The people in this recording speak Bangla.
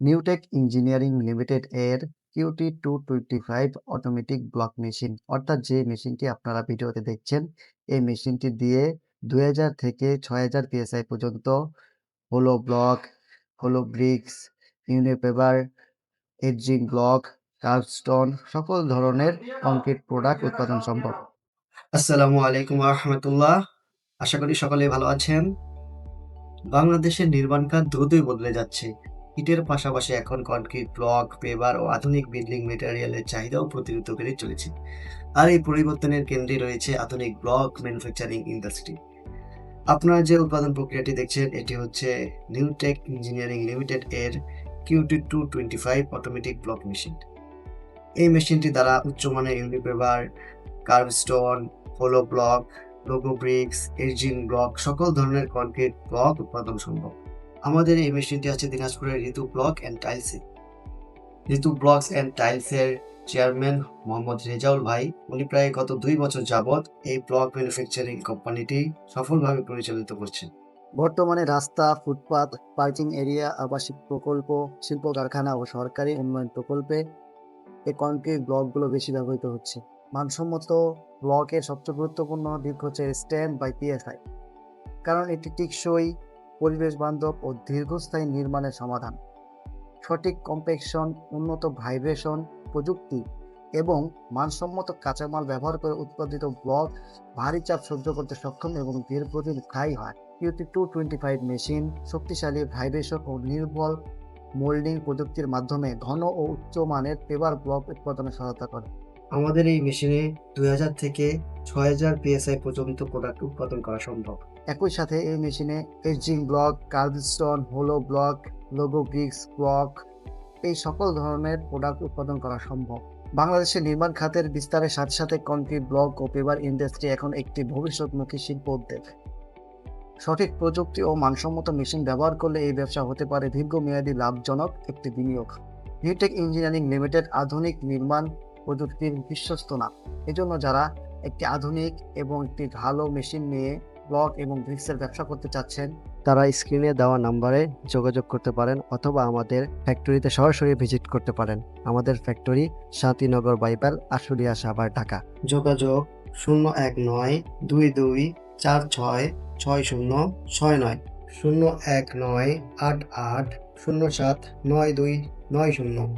নিউটেক ইঞ্জিনিয়ারিং লিমিটেড এর QT225 অটোমেটিক ব্লক মেশিন, অর্থাৎ যে মেশিনটি আপনারা ভিডিওতে দেখছেন, এই মেশিনটি দিয়ে 2000 থেকে 6000 PSI পর্যন্ত হোলো ব্লক, হোলো ব্রিক্স, ইউনিপেপার, এডজিং ব্লক, কার্ভস্টোন সকল ধরনের কংক্রিট প্রোডাক্ট উৎপাদন সম্ভব। আসসালামু আলাইকুম রহমতুল্লাহ। আশা করি সকলে ভালো আছেন। বাংলাদেশের নির্মাণ খাত দ্রুতই বদলে যাচ্ছে। ইটের পাশাপাশি এখন কনক্রিট ব্লক, পেভার ও আধুনিক বিল্ডিং মেটেরিয়ালের চাহিদাও প্রতিনিয়ত বেড়ে চলেছে। আর এই পরিবর্তনের কেন্দ্রে রয়েছে আধুনিক ব্লক ম্যানুফ্যাকচারিং ইন্ডাস্ট্রি। আপনারা যে উৎপাদন প্রক্রিয়াটি দেখছেন, এটি হচ্ছে নিউটেক ইঞ্জিনিয়ারিং লিমিটেড এর QT225 অটোমেটিক ব্লক মেশিন। এই মেশিনটি দ্বারা উচ্চমানের unipaver, kerbstone, hollow block, logo bricks, edging block সকল ধরনের কনক্রিট ব্লক উৎপাদন সম্ভব। আমাদের এই মেশিনটি আছে দিনাজপুরের ঋতু ব্লক অ্যান্ড টাইলসে। ঋতু ব্লকস অ্যান্ড টাইলসের চেয়ারম্যান মোহাম্মদ রেজাউল ভাই, উনি প্রায় গত 2 বছর যাবৎ এই ব্লক ম্যানুফ্যাকচারিং কোম্পানিটি সফলভাবে পরিচালিত করছেন। বর্তমানে রাস্তা, ফুটপাত, পার্কিং এরিয়া, আবাসিক প্রকল্প, শিল্প কারখানা ও সরকারি উন্নয়ন প্রকল্পে এই কংক্রিট ব্লকগুলো বেশি ব্যবহৃত হচ্ছে। মানসম্মত ব্লকের সবচেয়ে গুরুত্বপূর্ণ দিক হচ্ছে স্ট্যান্ড বাই পিএসআই, কারণ এটি টেকসই, পরিবেশ বান্ধব ও দীর্ঘস্থায়ী নির্মাণের সমাধান। সঠিক কম্প্যাকশন, উন্নত ভাইব্রেশন প্রযুক্তি এবং মানসম্মত কাঁচামাল ব্যবহার করে উৎপাদিত ব্লক ভারী চাপ সহ্য করতে সক্ষম এবং দীর্ঘদিন স্থায়ী হয়। QT225 মেশিন শক্তিশালী ভাইব্রেশন ও নির্ভুল মোল্ডিং প্রযুক্তির মাধ্যমে ঘন ও উচ্চমানের পেভার ব্লক উৎপাদনে সহায়তা করে। আমাদের এই মেশিনে 2000 থেকে 6000 PSI পর্যন্ত প্রোডাক্ট উৎপাদন করা সম্ভব। একই সাথে এই মেশিনে ageing block, কার্ভস্টোন, hollow block, logo bricks block এই সকল ধরনের প্রোডাক্ট উৎপাদন করা সম্ভব। বাংলাদেশের নির্মাণ খাতের বিস্তারের সাথে সাথে কংক্রিট ব্লক ও পেভার ইন্ডাস্ট্রি এখন একটি ভবিষ্যৎমুখী শিল্প উদ্যোগ। সঠিক প্রযুক্তি ও মানসম্মত মেশিন ব্যবহার করলে এই ব্যবসা হতে পারে দীর্ঘমেয়াদী লাভজনক একটি বিনিয়োগ। নিউটেক ইঞ্জিনিয়ারিং লিমিটেড আধুনিক নির্মাণ প্রযুক্তির বিশ্বস্ত নাম। এজন্য যারা একটি আধুনিক এবং একটি ভালো মেশিন নিয়ে ব্লক এবং ব্রিক্সের ব্যবসা করতে চাচ্ছেন, তারা স্ক্রিনে দেওয়া নাম্বারে যোগাযোগ করতে পারেন অথবা আমাদের ফ্যাক্টরিতে সরাসরি ভিজিট করতে পারেন। আমাদের ফ্যাক্টরি শান্তিনগর বাইপাল, আশুলিয়া, সাভার, ঢাকা। যোগাযোগ 01922466069, 01988079290।